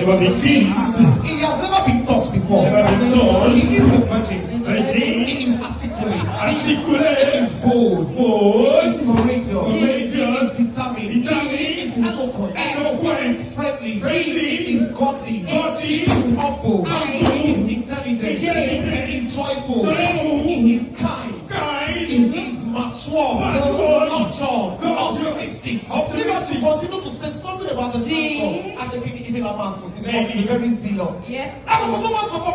never been kissed. He has never been touched before. Never been touched. He is the virgin. Virgin. He is articulate. Articulate. He is bold. Bold. He is courageous. Courageous. He is determined. Determined. He is eloquent. Eloquent. He is friendly. Friendly. He is godly. Godly. He is humble. He is intelligent. Intelligent. He is joyful. Joyful. He is kind. Kind. He is mature. Mature. Nurtured. Nurtured. Optimistic. Optimistic. Let us continue to say something about the song. As a baby, even a man, so because he's very zealous. Yeah. I'm also one so far,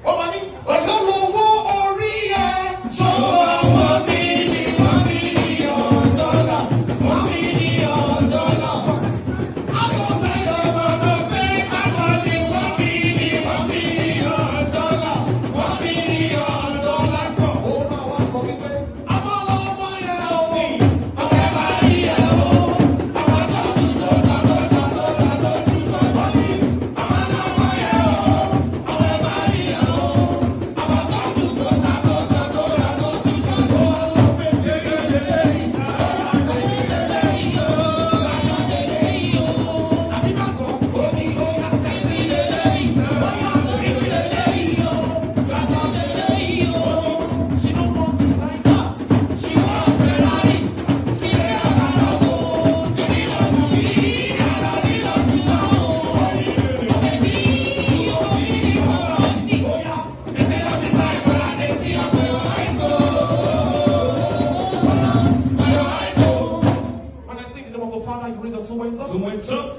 Omani. Ololowo orí ẹ. Ṣọwọ́ $1 million. $1 million. I don't take over the fame. I want this $1 million. $1 million. Oh, now what's coming there? I'm all over you. Everybody, I want to do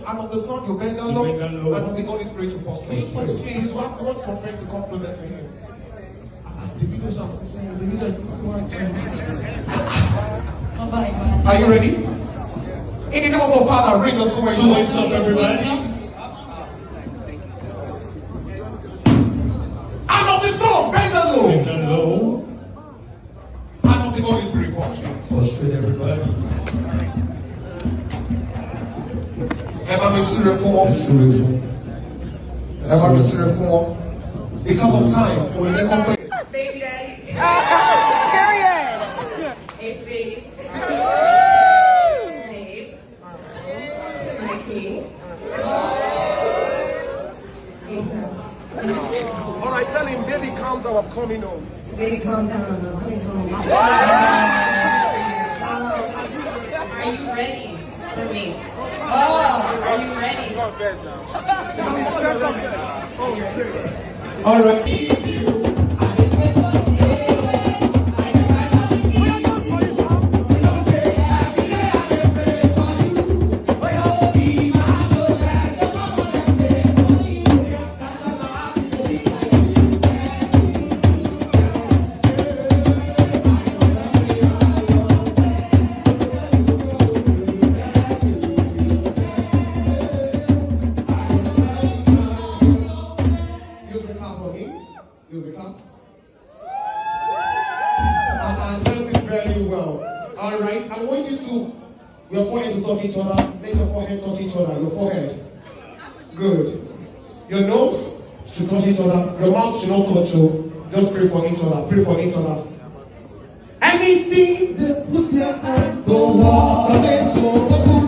and of the Son you bend down low, and of the Holy Spirit you prostrate. Please want some friends to come closer to him. Davido shall say, Davido is Are you ready? In the name of our Father, raise up 2 hands up, everybody. And of the Son, bend down low. Bend down low. And of the Holy Spirit prostrate. Prostrate, everybody. Ever be serious for? Ever be serious for? Because of time, we'll never come back. Baby daddy. Period. Hey, baby. Babe. My king. All right, tell him, baby, calm down, I'm coming home. Baby, calm down. I'm coming home. Are you ready for me? Oh, are you ready? Confess now. Confess. All right. Use the clap. And press it very well. All right. I want you to, your forehead to touch each other. Let your forehead touch each other. Your forehead. Good. Your nose should touch each other. Your mouth should not touch you. Just pray for each other. Pray for each other. Anything that puts their hand, go on, go.